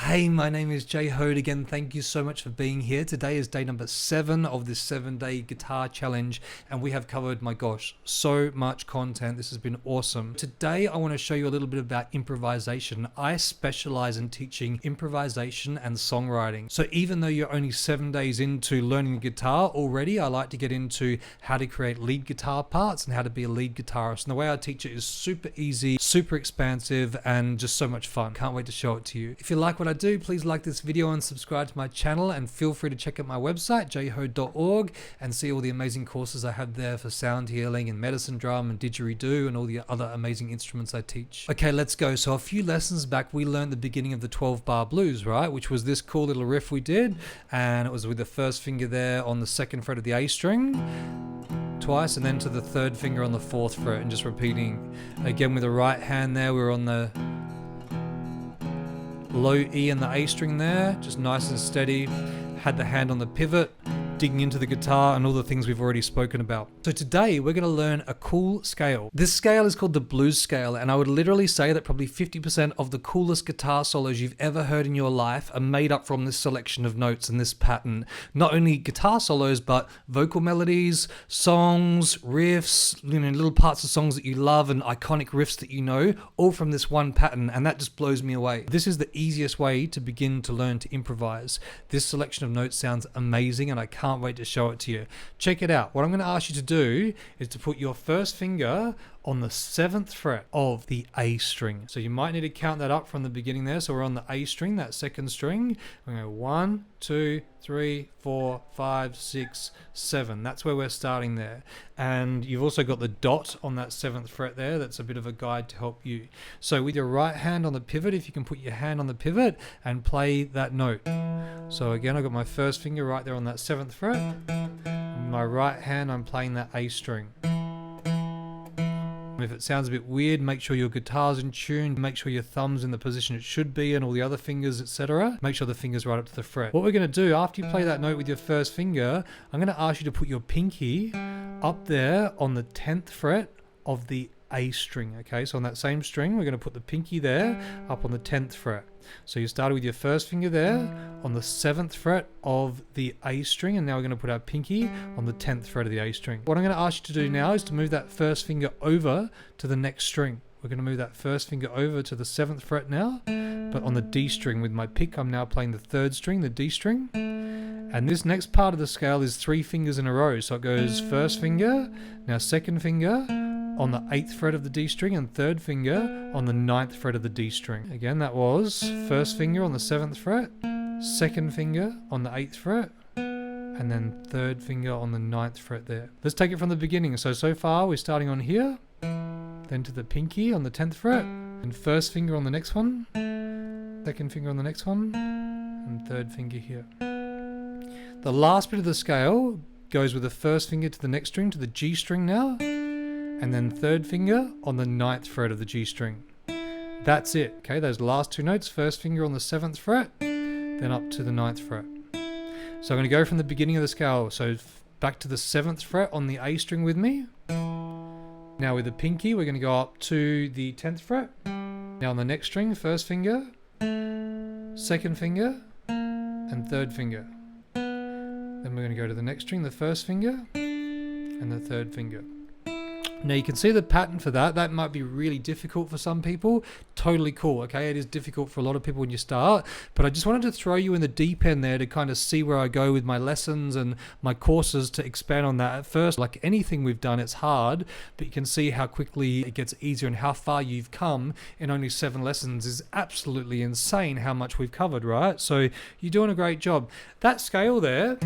Hey, my name is Jay Hode again. Thank you so much for being here. Today is day number 7 of this 7-day guitar challenge, and we have covered, my gosh, so much content. This has been awesome. Today, I want to show you a little bit about improvisation. I specialize in teaching improvisation and songwriting. So even though you're only 7 days into learning the guitar already, I like to get into how to create lead guitar parts and how to be a lead guitarist. And the way I teach it is super easy, super expansive, and just so much fun. Can't wait to show it to you. If you like what I do, please like this video and subscribe to my channel, and feel free to check out my website jhode.org and see all the amazing courses I have there for sound healing and medicine drum and didgeridoo and all the other amazing instruments I teach. Okay, let's go. So a few lessons back we learned the beginning of the 12-bar blues, right, which was this cool little riff we did, and it was with the first finger there on the 2nd fret of the A string twice, and then to the 3rd finger on the 4th fret, and just repeating again with the right hand there. We were on the low E and the A string there, just nice and steady. Had the hand on the pivot, digging into the guitar and all the things we've already spoken about. So today we're going to learn a cool scale. This scale is called the blues scale, and I would literally say that probably 50% of the coolest guitar solos you've ever heard in your life are made up from this selection of notes and this pattern. Not only guitar solos, but vocal melodies, songs, riffs, little parts of songs that you love and iconic riffs that you know, all from this one pattern, and that just blows me away. This is the easiest way to begin to learn to improvise. This selection of notes sounds amazing, and I can't wait to show it to you. Check it out. What I'm going to ask you to do is to put your first finger on the 7th fret of the A string. So you might need to count that up from the beginning there. So we're on the A string, that 2nd string. We're going to go 1, 2, 3, 4, 5, 6, 7. That's where we're starting there. And you've also got the dot on that 7th fret there. That's a bit of a guide to help you. So with your right hand on the pivot, if you can put your hand on the pivot and play that note. So again, I've got my first finger right there on that 7th fret. My right hand, I'm playing that A string. If it sounds a bit weird, make sure your guitar's in tune, make sure your thumb's in the position it should be, and all the other fingers, etc. Make sure the finger's right up to the fret. What we're going to do, after you play that note with your first finger, I'm going to ask you to put your pinky up there on the 10th fret of the A string. Okay, so on that same string, we're going to put the pinky there up on the 10th fret. So you started with your first finger there on the 7th fret of the A string, and now we're going to put our pinky on the 10th fret of the A string. What I'm going to ask you to do now is to move that first finger over to the next string. We're going to move that first finger over to the 7th fret now, but on the D string. With my pick, I'm now playing the 3rd string, the D string. And this next part of the scale is 3 fingers in a row. So it goes first finger, now 2nd finger on the 8th fret of the D string, and 3rd finger on the 9th fret of the D string. Again, that was first finger on the 7th fret, 2nd finger on the 8th fret, and then 3rd finger on the 9th fret there. Let's take it from the beginning. So far we're starting on here, then to the pinky on the 10th fret, and first finger on the next one, 2nd finger on the next one, and 3rd finger here. The last bit of the scale goes with the first finger to the next string, to the G string now, and then 3rd finger on the 9th fret of the G string. That's it. Okay, those last 2 notes, first finger on the 7th fret, then up to the 9th fret. So I'm going to go from the beginning of the scale. So back to the 7th fret on the A string with me. Now with the pinky, we're going to go up to the 10th fret. Now on the next string, first finger, 2nd finger, and 3rd finger. Then we're going to go to the next string, the first finger, and the 3rd finger. Now you can see the pattern for that. That might be really difficult for some people. Totally cool, okay? It is difficult for a lot of people when you start, but I just wanted to throw you in the deep end there to kind of see where I go with my lessons and my courses to expand on that. At first, like anything we've done, it's hard, but you can see how quickly it gets easier and how far you've come in only 7 lessons is absolutely insane how much we've covered, right? So you're doing a great job. That scale there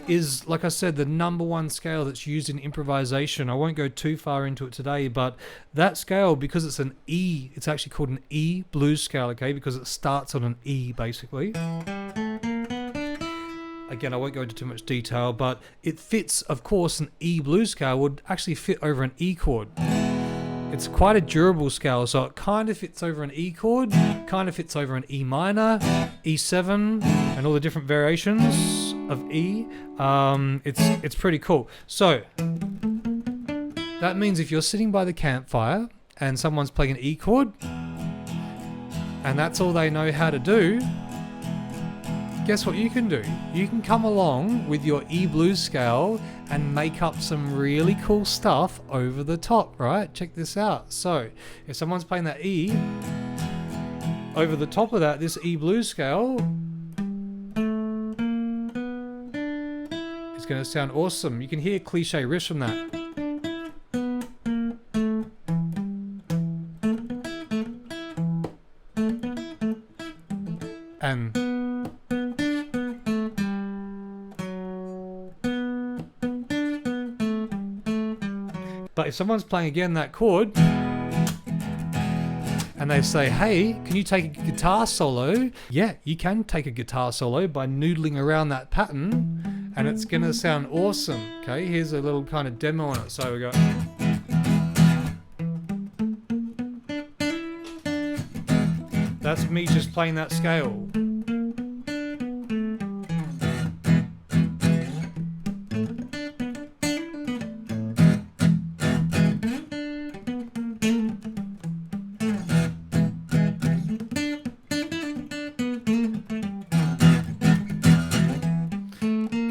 is, like I said, the #1 scale that's used in improvisation. I won't go too far into it today, but that scale, because it's an E, it's actually called an E blues scale, okay, because it starts on an E basically. Again, I won't go into too much detail, but it fits, of course, an E blues scale would actually fit over an E chord. It's quite a durable scale, so it kind of fits over an E chord, kind of fits over an E minor, E7, and all the different variations of E. It's pretty cool. So that means if you're sitting by the campfire and someone's playing an E chord, and that's all they know how to do, guess what you can do? You can come along with your E blues scale and make up some really cool stuff over the top, right? Check this out. So if someone's playing that E, over the top of that, this E blues scale is going to sound awesome. You can hear cliche riffs from that. And but if someone's playing again that chord and they say, hey, can you take a guitar solo? Yeah, you can take a guitar solo by noodling around that pattern and it's gonna sound awesome. Okay, here's a little kind of demo on it. So we go. That's me just playing that scale.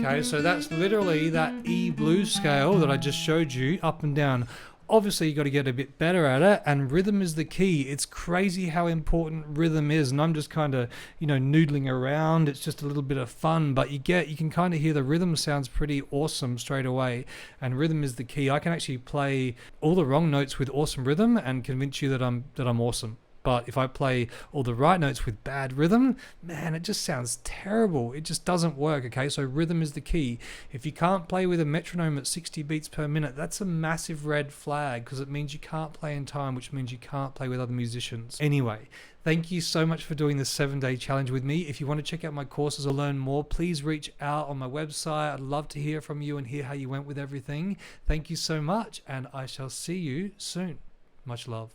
Okay, so that's literally that E blues scale that I just showed you, up and down. Obviously you got to get a bit better at it, and rhythm is the key. It's crazy how important rhythm is, and I'm just kind of, you know, noodling around. It's just a little bit of fun, but you can kind of hear the rhythm sounds pretty awesome straight away, and rhythm is the key. I can actually play all the wrong notes with awesome rhythm and convince you that I'm awesome. But if I play all the right notes with bad rhythm, man, it just sounds terrible. It just doesn't work, okay? So rhythm is the key. If you can't play with a metronome at 60 beats per minute, that's a massive red flag, because it means you can't play in time, which means you can't play with other musicians. Anyway, thank you so much for doing this 7-day challenge with me. If you want to check out my courses or learn more, please reach out on my website. I'd love to hear from you and hear how you went with everything. Thank you so much, and I shall see you soon. Much love.